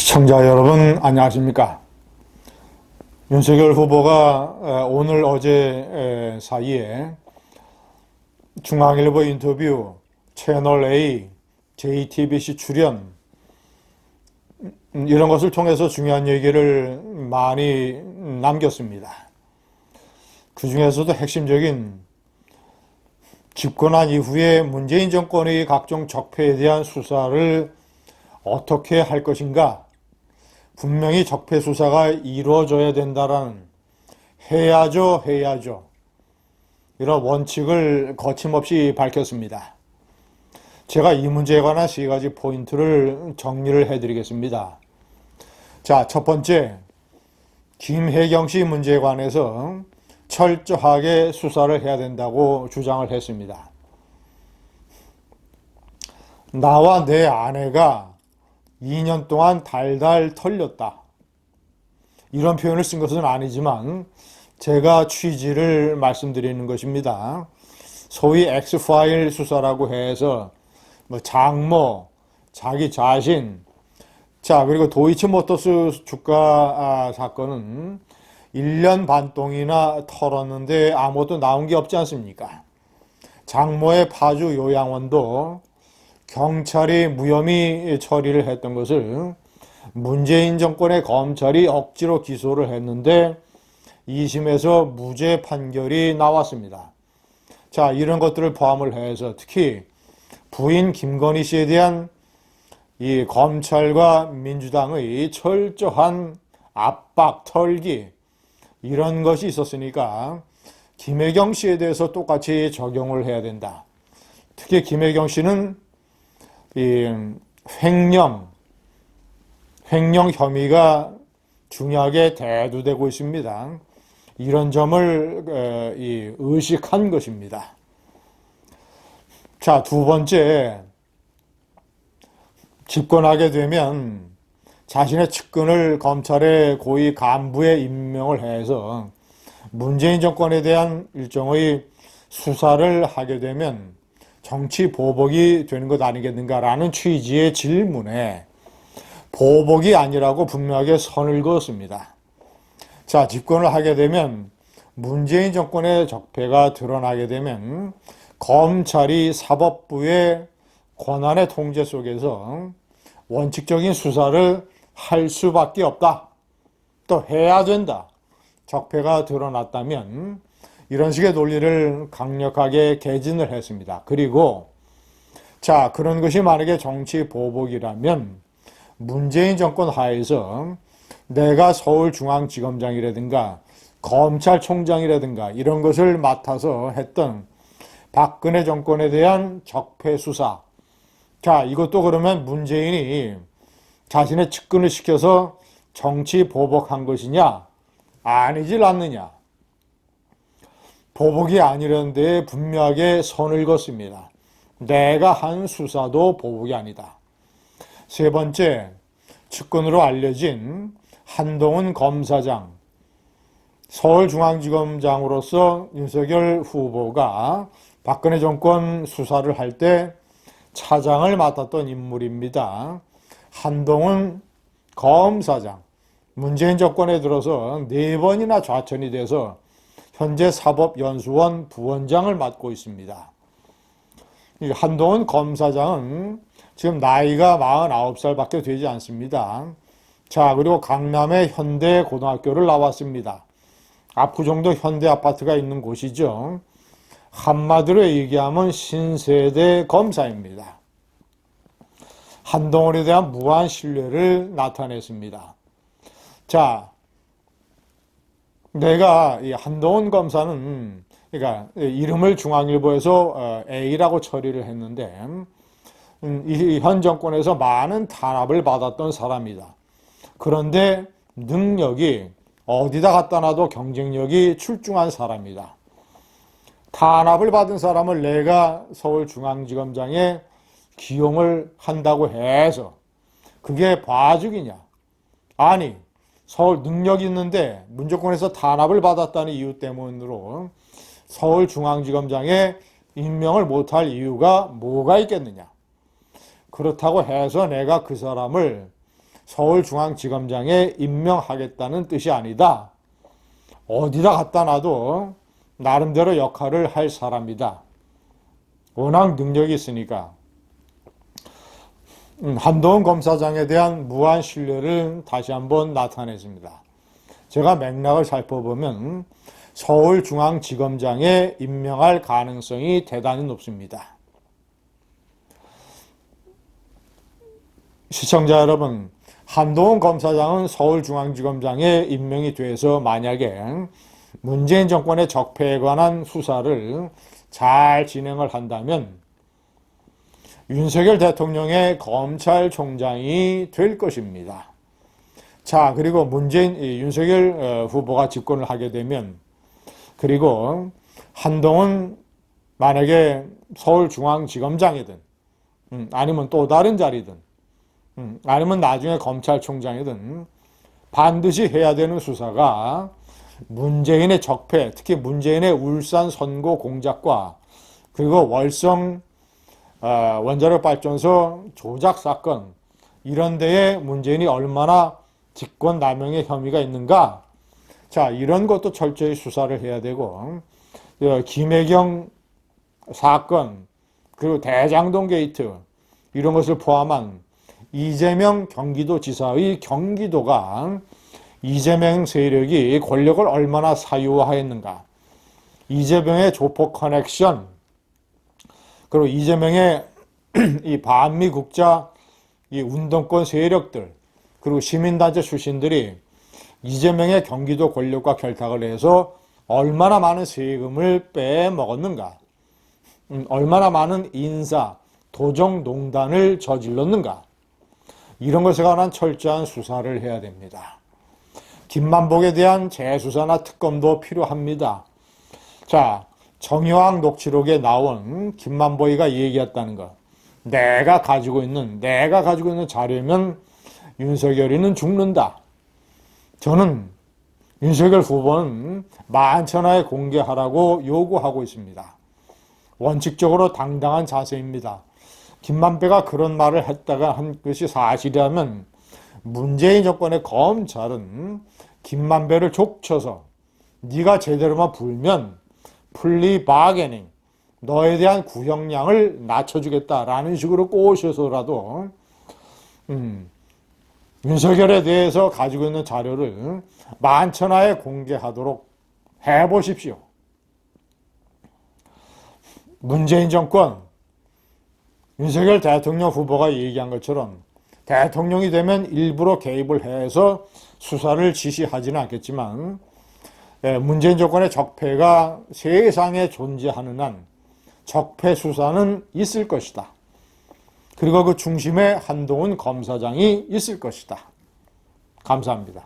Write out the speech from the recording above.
시청자 여러분 안녕하십니까? 윤석열 후보가 오늘 어제 사이에 중앙일보 인터뷰, 채널A, JTBC 출연 이런 것을 통해서 중요한 얘기를 많이 남겼습니다. 그 중에서도 핵심적인 집권한 이후에 문재인 정권의 각종 적폐에 대한 수사를 어떻게 할 것인가, 분명히 적폐 수사가 이루어져야 된다라는 해야죠 이런 원칙을 거침없이 밝혔습니다. 제가 이 문제에 관한 세 가지 포인트를 정리를 해드리겠습니다. 자, 첫 번째, 김혜경 씨 문제에 관해서 철저하게 수사를 해야 된다고 주장을 했습니다. 나와 내 아내가 2년 동안 달달 털렸다, 이런 표현을 쓴 것은 아니지만 제가 취지를 말씀드리는 것입니다. 소위 X파일 수사라고 해서 장모, 자기 자신, 자, 그리고 도이치모터스 주가 사건은 1년 반 동이나 털었는데 아무것도 나온 게 없지 않습니까? 장모의 파주 요양원도 경찰이 무혐의 처리를 했던 것을 문재인 정권의 검찰이 억지로 기소를 했는데 2심에서 무죄 판결이 나왔습니다. 자, 이런 것들을 포함을 해서 특히 부인 김건희 씨에 대한 이 검찰과 민주당의 철저한 압박, 털기, 이런 것이 있었으니까 김혜경 씨에 대해서 똑같이 적용을 해야 된다. 특히 김혜경 씨는 이 횡령 혐의가 중요하게 대두되고 있습니다. 이런 점을 의식한 것입니다. 자, 두 번째, 집권하게 되면 자신의 측근을 검찰의 고위 간부에 임명을 해서 문재인 정권에 대한 일종의 수사를 하게 되면 정치 보복이 되는 것 아니겠는가라는 취지의 질문에 보복이 아니라고 분명하게 선을 그었습니다. 자, 집권을 하게 되면 문재인 정권의 적폐가 드러나게 되면 검찰이 사법부의 권한의 통제 속에서 원칙적인 수사를 할 수밖에 없다, 또 해야 된다. 적폐가 드러났다면 이런 식의 논리를 강력하게 개진을 했습니다. 그리고 자, 그런 것이 만약에 정치 보복이라면 문재인 정권 하에서 내가 서울중앙지검장이라든가 검찰총장이라든가 이런 것을 맡아서 했던 박근혜 정권에 대한 적폐 수사, 자, 이것도 그러면 문재인이 자신의 측근을 시켜서 정치 보복한 것이냐? 아니질 않느냐? 보복이 아니라는 데에 분명하게 선을 그었습니다. 내가 한 수사도 보복이 아니다. 세 번째, 측근으로 알려진 한동훈 검사장, 서울중앙지검장으로서 윤석열 후보가 박근혜 정권 수사를 할 때 차장을 맡았던 인물입니다. 한동훈 검사장, 문재인 정권에 들어서 4번이나 좌천이 돼서 현재 사법연수원 부원장을 맡고 있습니다. 이 한동훈 검사장은 지금 나이가 49살밖에 되지 않습니다. 자, 그리고 강남의 현대고등학교를 나왔습니다. 압구정도 현대아파트가 있는 곳이죠. 한마디로 얘기하면 신세대 검사입니다. 한동훈에 대한 무한 신뢰를 나타냈습니다. 자, 내가 이 한동훈 검사는, 그러니까 이름을 중앙일보에서 A라고 처리를 했는데 이 현 정권에서 많은 탄압을 받았던 사람이다. 그런데 능력이 어디다 갖다 놔도 경쟁력이 출중한 사람이다. 탄압을 받은 사람을 내가 서울중앙지검장에 기용을 한다고 해서 그게 봐주기냐? 아니, 서울 능력이 있는데 문정권에서 탄압을 받았다는 이유 때문으로 서울중앙지검장에 임명을 못할 이유가 뭐가 있겠느냐? 그렇다고 해서 내가 그 사람을 서울중앙지검장에 임명하겠다는 뜻이 아니다. 어디다 갖다 놔도 나름대로 역할을 할 사람이다. 워낙 능력이 있으니까. 한동훈 검사장에 대한 무한 신뢰를 다시 한번 나타내줍니다. 제가 맥락을 살펴보면 서울중앙지검장에 임명할 가능성이 대단히 높습니다. 시청자 여러분, 한동훈 검사장은 서울중앙지검장에 임명이 돼서 만약에 문재인 정권의 적폐에 관한 수사를 잘 진행을 한다면 윤석열 대통령의 검찰총장이 될 것입니다. 자, 그리고 윤석열 후보가 집권을 하게 되면, 그리고 한동훈 만약에 서울중앙지검장이든 아니면 또 다른 자리든 아니면 나중에 검찰총장이든 반드시 해야 되는 수사가 문재인의 적폐, 특히 문재인의 울산 선거 공작과 그리고 월성 원자력 발전소 조작 사건, 이런 데에 문재인이 얼마나 직권남용의 혐의가 있는가, 자, 이런 것도 철저히 수사를 해야 되고, 김혜경 사건, 그리고 대장동 게이트, 이런 것을 포함한 이재명 경기도지사의 경기도가 이재명 세력이 권력을 얼마나 사유화했는가, 이재명의 조폭 커넥션, 그리고 이재명의 이 반미국자 이 운동권 세력들, 그리고 시민단체 출신들이 이재명의 경기도 권력과 결탁을 해서 얼마나 많은 세금을 빼먹었는가, 얼마나 많은 인사, 도정농단을 저질렀는가, 이런 것에 관한 철저한 수사를 해야 됩니다. 김만복에 대한 재수사나 특검도 필요합니다. 자, 정여학 녹취록에 나온 김만보이가 얘기했다는 것. 내가 가지고 있는 자료면 윤석열이는 죽는다. 저는 윤석열 후보는 만천하에 공개하라고 요구하고 있습니다. 원칙적으로 당당한 자세입니다. 김만배가 그런 말을 했다가 한 것이 사실이라면 문재인 정권의 검찰은 김만배를 족쳐서 네가 제대로만 불면 플리 바게닝, 너에 대한 구형량을 낮춰주겠다라는 식으로 꼬셔서라도 윤석열에 대해서 가지고 있는 자료를 만천하에 공개하도록 해보십시오. 문재인 정권, 윤석열 대통령 후보가 얘기한 것처럼 대통령이 되면 일부러 개입을 해서 수사를 지시하지는 않겠지만 문재인 정권의 적폐가 세상에 존재하는 한 적폐 수사는 있을 것이다. 그리고 그 중심에 한동훈 검사장이 있을 것이다. 감사합니다.